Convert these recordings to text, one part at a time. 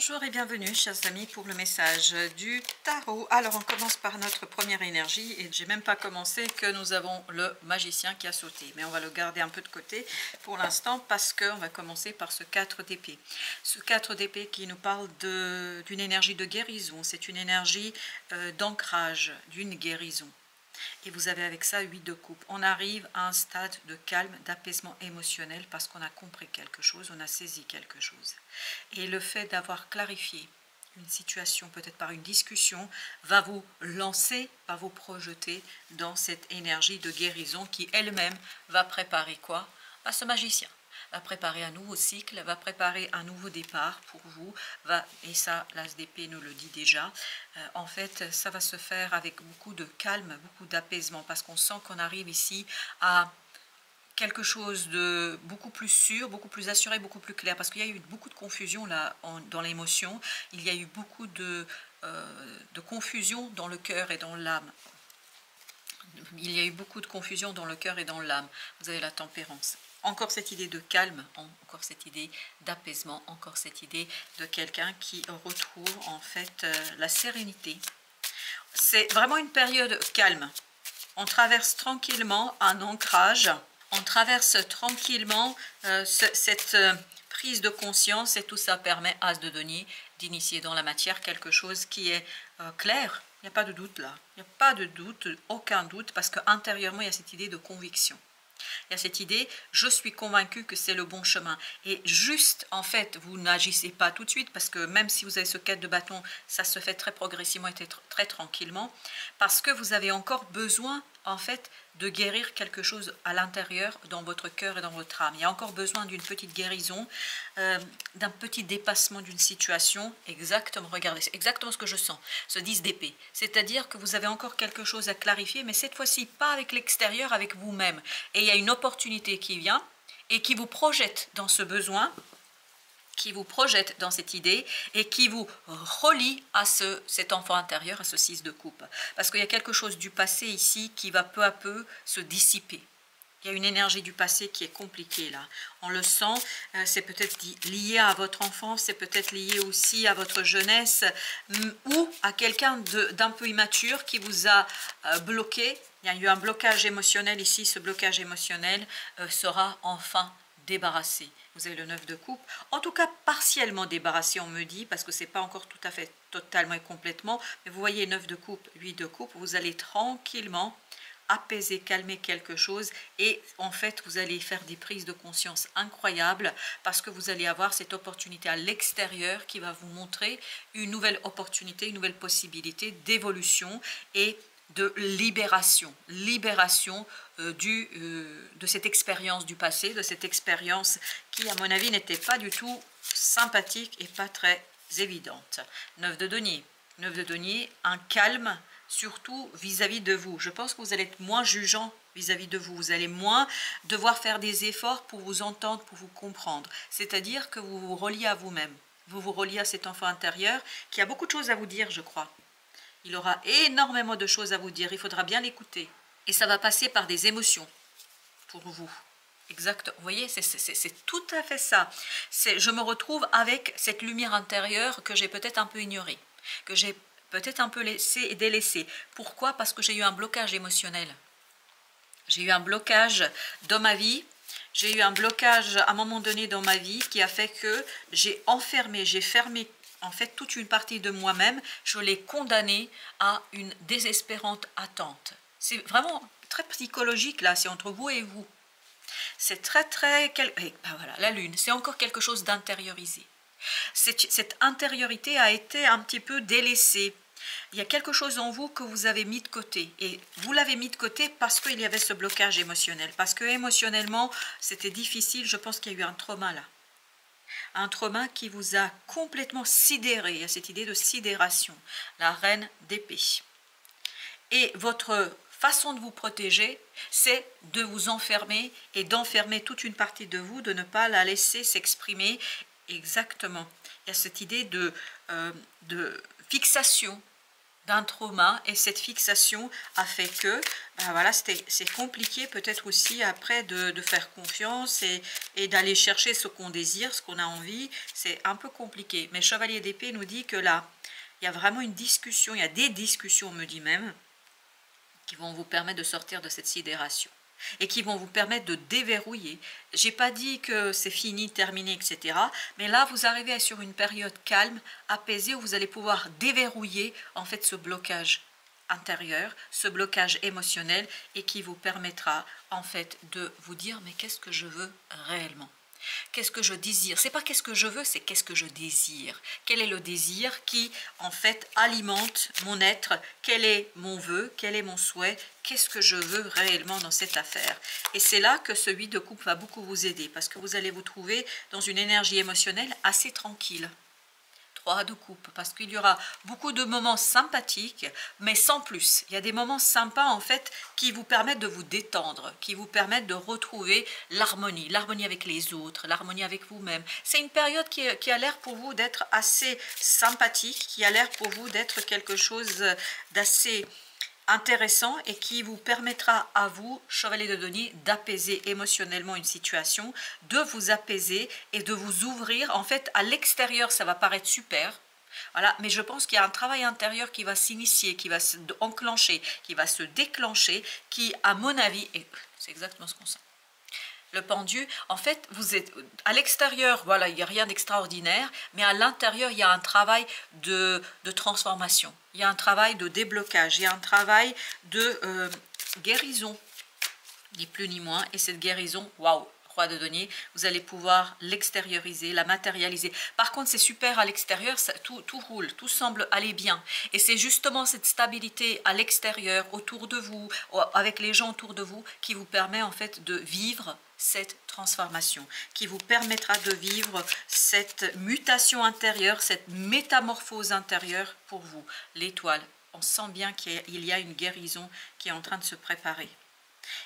Bonjour et bienvenue chers amis pour le message du tarot. Alors on commence par notre première énergie et j'ai même pas commencé que nous avons le magicien qui a sauté. Mais on va le garder un peu de côté pour l'instant parce qu'on va commencer par ce 4 d'épée. Ce 4 d'épée qui nous parle d'une énergie de guérison, c'est une énergie d'ancrage, d'une guérison. Et vous avez avec ça 8 de coupe. On arrive à un stade de calme, d'apaisement émotionnel parce qu'on a compris quelque chose, on a saisi quelque chose. Et le fait d'avoir clarifié une situation, peut-être par une discussion, va vous lancer, va vous projeter dans cette énergie de guérison qui elle-même va préparer quoi? À ce magicien. Va préparer un nouveau cycle, va préparer un nouveau départ pour vous, et ça, l'as d'épée nous le dit déjà, en fait, ça va se faire avec beaucoup de calme, beaucoup d'apaisement, parce qu'on sent qu'on arrive ici à quelque chose de beaucoup plus sûr, beaucoup plus assuré, beaucoup plus clair, parce qu'il y a eu beaucoup de confusion là dans l'émotion, il y a eu beaucoup de confusion dans le cœur et dans l'âme. Il y a eu beaucoup de confusion dans le cœur et dans l'âme. Vous avez la tempérance. Encore cette idée de calme, encore cette idée d'apaisement, encore cette idée de quelqu'un qui retrouve en fait la sérénité. C'est vraiment une période calme. On traverse tranquillement un ancrage, on traverse tranquillement cette prise de conscience et tout ça permet à As de denier d'initier dans la matière quelque chose qui est clair. Il n'y a pas de doute là, il n'y a pas de doute, aucun doute, parce qu'intérieurement il y a cette idée de conviction. Il y a cette idée, je suis convaincu que c'est le bon chemin. Et juste, en fait, vous n'agissez pas tout de suite, parce que même si vous avez ce 4 de bâton, ça se fait très progressivement et très tranquillement, parce que vous avez encore besoin, en fait, de guérir quelque chose à l'intérieur, dans votre cœur et dans votre âme. Il y a encore besoin d'une petite guérison, d'un petit dépassement d'une situation. Exactement, regardez, c'est exactement ce que je sens, ce 10 d'épée. C'est-à-dire que vous avez encore quelque chose à clarifier, mais cette fois-ci, pas avec l'extérieur, avec vous-même. Et il y a une opportunité qui vient et qui vous projette dans ce besoin, qui vous projette dans cette idée et qui vous relie à cet enfant intérieur, à ce 6 de coupe. Parce qu'il y a quelque chose du passé ici qui va peu à peu se dissiper. Il y a une énergie du passé qui est compliquée là. On le sent, c'est peut-être lié à votre enfance, c'est peut-être lié aussi à votre jeunesse ou à quelqu'un d'un peu immature qui vous a bloqué. Il y a eu un blocage émotionnel ici, ce blocage émotionnel sera enfin débarrassé. Vous avez le 9 de coupe, en tout cas partiellement débarrassé on me dit, parce que c'est pas encore tout à fait totalement et complètement, mais vous voyez 9 de coupe, 8 de coupe, vous allez tranquillement apaiser, calmer quelque chose et en fait vous allez faire des prises de conscience incroyables parce que vous allez avoir cette opportunité à l'extérieur qui va vous montrer une nouvelle opportunité, une nouvelle possibilité d'évolution et de libération de cette expérience du passé, de cette expérience qui à mon avis n'était pas du tout sympathique et pas très évidente. 9 de denier, 9 de denier, un calme surtout vis-à-vis de vous. Je pense que vous allez être moins jugeant vis-à-vis de vous. Vous allez moins devoir faire des efforts pour vous entendre, pour vous comprendre. C'est-à-dire que vous vous reliez à vous-même. Vous vous reliez à cet enfant intérieur qui a beaucoup de choses à vous dire, je crois. Il aura énormément de choses à vous dire. Il faudra bien l'écouter. Et ça va passer par des émotions pour vous. Exact. Vous voyez, c'est tout à fait ça. Je me retrouve avec cette lumière intérieure que j'ai peut-être un peu ignorée, que j'ai peut-être un peu délaissée. Pourquoi? Parce que j'ai eu un blocage émotionnel. J'ai eu un blocage dans ma vie. J'ai eu un blocage à un moment donné dans ma vie qui a fait que j'ai enfermé, j'ai fermé en fait toute une partie de moi-même. Je l'ai condamnée à une désespérante attente. C'est vraiment très psychologique là, c'est entre vous et vous. C'est très... Et ben voilà, la lune, c'est encore quelque chose d'intériorisé. Cette intériorité a été un petit peu délaissée. Il y a quelque chose en vous que vous avez mis de côté. Et vous l'avez mis de côté parce qu'il y avait ce blocage émotionnel. Parce que émotionnellement, c'était difficile. Je pense qu'il y a eu un trauma là. Un trauma qui vous a complètement sidéré. Il y a cette idée de sidération. La reine d'épée. Et votre façon de vous protéger, c'est de vous enfermer et d'enfermer toute une partie de vous, de ne pas la laisser s'exprimer exactement. Il y a cette idée de fixation d'un trauma, et cette fixation a fait que ben voilà, c'est compliqué peut-être aussi après de faire confiance et d'aller chercher ce qu'on désire, ce qu'on a envie. C'est un peu compliqué, mais Chevalier d'épée nous dit que là il y a vraiment une discussion, il y a des discussions, on me dit même, qui vont vous permettre de sortir de cette sidération et qui vont vous permettre de déverrouiller. J'ai pas dit que c'est fini, terminé, etc. Mais là, vous arrivez sur une période calme, apaisée, où vous allez pouvoir déverrouiller en fait ce blocage intérieur, ce blocage émotionnel, et qui vous permettra en fait de vous dire mais qu'est-ce que je veux réellement? Qu'est-ce que je désire? C'est pas qu'est-ce que je veux, c'est qu'est-ce que je désire. Quel est le désir qui, en fait, alimente mon être? Quel est mon vœu? Quel est mon souhait? Qu'est-ce que je veux réellement dans cette affaire? Et c'est là que ce 8 de coupe va beaucoup vous aider, parce que vous allez vous trouver dans une énergie émotionnelle assez tranquille. 3 de coupe, parce qu'il y aura beaucoup de moments sympathiques, mais sans plus. Il y a des moments sympas en fait qui vous permettent de vous détendre, qui vous permettent de retrouver l'harmonie avec les autres, l'harmonie avec vous-même. C'est une période qui a l'air pour vous d'être assez sympathique, qui a l'air pour vous d'être quelque chose d'assez intéressant et qui vous permettra à vous, Chevalier de denier, d'apaiser émotionnellement une situation, de vous apaiser et de vous ouvrir. En fait, à l'extérieur, ça va paraître super. Voilà, mais je pense qu'il y a un travail intérieur qui va s'initier, qui va s'enclencher, qui va se déclencher, qui, à mon avis, et c'est exactement ce qu'on sent. Le pendu, en fait, vous êtes à l'extérieur, voilà, il n'y a rien d'extraordinaire, mais à l'intérieur, il y a un travail de transformation, il y a un travail de déblocage, il y a un travail de guérison, ni plus ni moins, et cette guérison, waouh, Roi de denier, vous allez pouvoir l'extérioriser, la matérialiser. Par contre, c'est super à l'extérieur, tout roule, tout semble aller bien. Et c'est justement cette stabilité à l'extérieur, autour de vous, avec les gens autour de vous, qui vous permet en fait de vivre cette transformation, qui vous permettra de vivre cette mutation intérieure, cette métamorphose intérieure pour vous. L'étoile, on sent bien qu'il y a une guérison qui est en train de se préparer.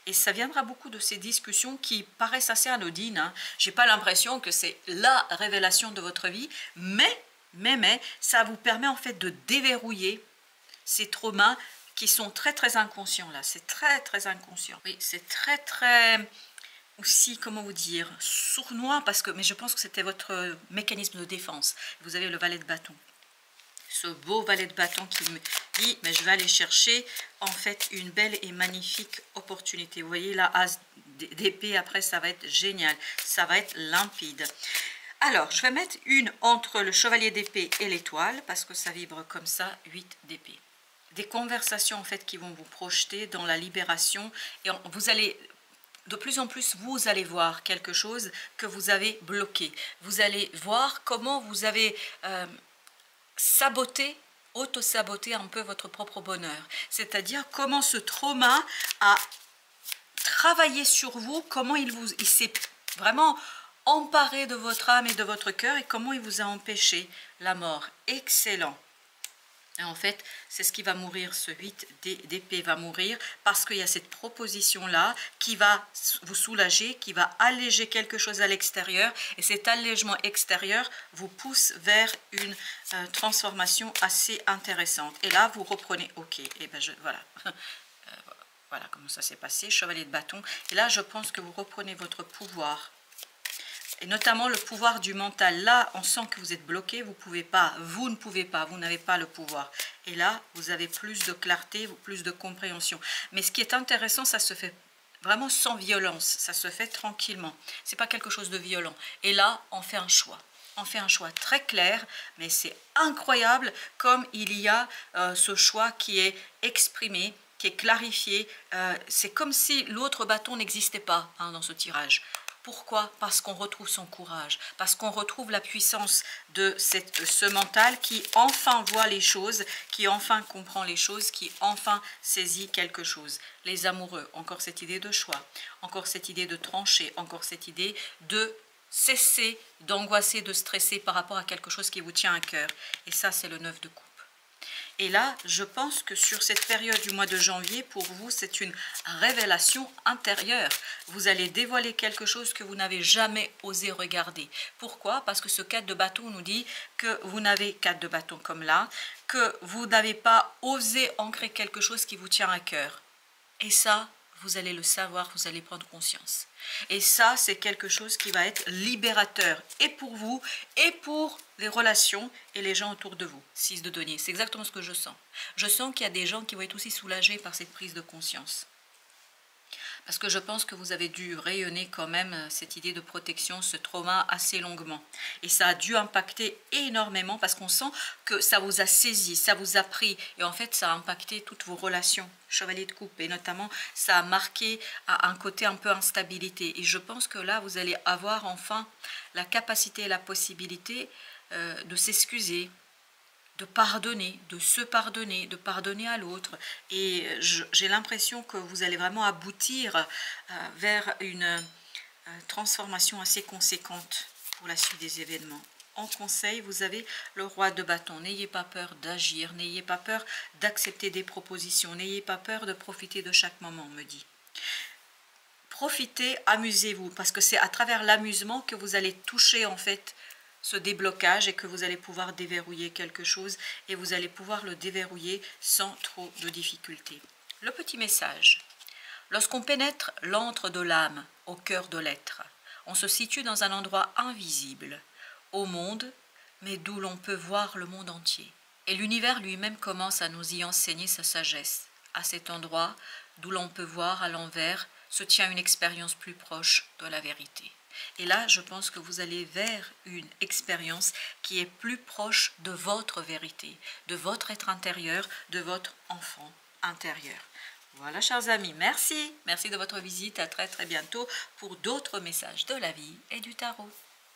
Et ça viendra beaucoup de ces discussions qui paraissent assez anodines. Hein. Je n'ai pas l'impression que c'est la révélation de votre vie, mais ça vous permet en fait de déverrouiller ces traumas qui sont très inconscients là. C'est très inconscient. Oui, c'est très aussi, comment vous dire, sournois, parce que, mais je pense que c'était votre mécanisme de défense. Vous avez le valet de bâton. Ce beau valet de bâton qui me dit mais je vais aller chercher en fait une belle et magnifique opportunité. Vous voyez la as d'épée, après ça va être génial, ça va être limpide. Alors je vais mettre une entre le chevalier d'épée et l'étoile parce que ça vibre comme ça, 8 d'épée. Des conversations en fait qui vont vous projeter dans la libération, et vous allez de plus en plus, vous allez voir quelque chose que vous avez bloqué. Vous allez voir comment vous avez saboter, auto-saboter un peu votre propre bonheur. C'est-à-dire comment ce trauma a travaillé sur vous, comment il s'est vraiment emparé de votre âme et de votre cœur, et comment il vous a empêché la mort. Excellent. Et en fait, c'est ce qui va mourir, ce 8 d'épée va mourir, parce qu'il y a cette proposition-là qui va vous soulager, qui va alléger quelque chose à l'extérieur, et cet allègement extérieur vous pousse vers une transformation assez intéressante. Et là, vous reprenez, ok, et ben voilà. Voilà comment ça s'est passé, chevalier de bâton. Et là, je pense que vous reprenez votre pouvoir. Et notamment le pouvoir du mental. Là, on sent que vous êtes bloqué, vous ne pouvez pas, vous n'avez pas le pouvoir. Et là, vous avez plus de clarté, plus de compréhension. Mais ce qui est intéressant, ça se fait vraiment sans violence, ça se fait tranquillement. Ce n'est pas quelque chose de violent. Et là, on fait un choix. On fait un choix très clair, mais c'est incroyable comme il y a ce choix qui est exprimé, qui est clarifié. C'est comme si l'autre bâton n'existait pas hein, dans ce tirage. Pourquoi? Parce qu'on retrouve son courage, parce qu'on retrouve la puissance de ce mental qui enfin voit les choses, qui enfin comprend les choses, qui enfin saisit quelque chose. Les amoureux, encore cette idée de choix, encore cette idée de trancher, encore cette idée de cesser d'angoisser, de stresser par rapport à quelque chose qui vous tient à cœur. Et ça, c'est le 9 de coupe. Et là, je pense que sur cette période du mois de janvier, pour vous, c'est une révélation intérieure. Vous allez dévoiler quelque chose que vous n'avez jamais osé regarder. Pourquoi? Parce que ce 4 de bâton nous dit que vous n'avez 4 de bâton comme là, que vous n'avez pas osé ancrer quelque chose qui vous tient à cœur. Et ça, vous allez le savoir, vous allez prendre conscience. Et ça, c'est quelque chose qui va être libérateur, et pour vous, et pour les relations et les gens autour de vous. 6 de denier, c'est exactement ce que je sens. Je sens qu'il y a des gens qui vont être aussi soulagés par cette prise de conscience. Parce que je pense que vous avez dû rayonner quand même cette idée de protection, ce trauma assez longuement. Et ça a dû impacter énormément parce qu'on sent que ça vous a saisi, ça vous a pris. Et en fait, ça a impacté toutes vos relations, chevalier de coupe. Et notamment, ça a marqué à un côté un peu instabilité. Et je pense que là, vous allez avoir enfin la capacité et la possibilité de s'excuser, de pardonner, de se pardonner, de pardonner à l'autre. Et j'ai l'impression que vous allez vraiment aboutir vers une transformation assez conséquente pour la suite des événements. En conseil, vous avez le roi de bâton. N'ayez pas peur d'agir, n'ayez pas peur d'accepter des propositions, n'ayez pas peur de profiter de chaque moment, me dit. Profitez, amusez-vous, parce que c'est à travers l'amusement que vous allez toucher en fait ce déblocage et que vous allez pouvoir déverrouiller quelque chose et vous allez pouvoir le déverrouiller sans trop de difficultés. Le petit message. Lorsqu'on pénètre l'antre de l'âme au cœur de l'être, on se situe dans un endroit invisible, au monde, mais d'où l'on peut voir le monde entier. Et l'univers lui-même commence à nous y enseigner sa sagesse. À cet endroit, d'où l'on peut voir à l'envers, se tient une expérience plus proche de la vérité. Et là, je pense que vous allez vers une expérience qui est plus proche de votre vérité, de votre être intérieur, de votre enfant intérieur. Voilà, chers amis, merci. Merci de votre visite. À très très bientôt pour d'autres messages de la vie et du tarot.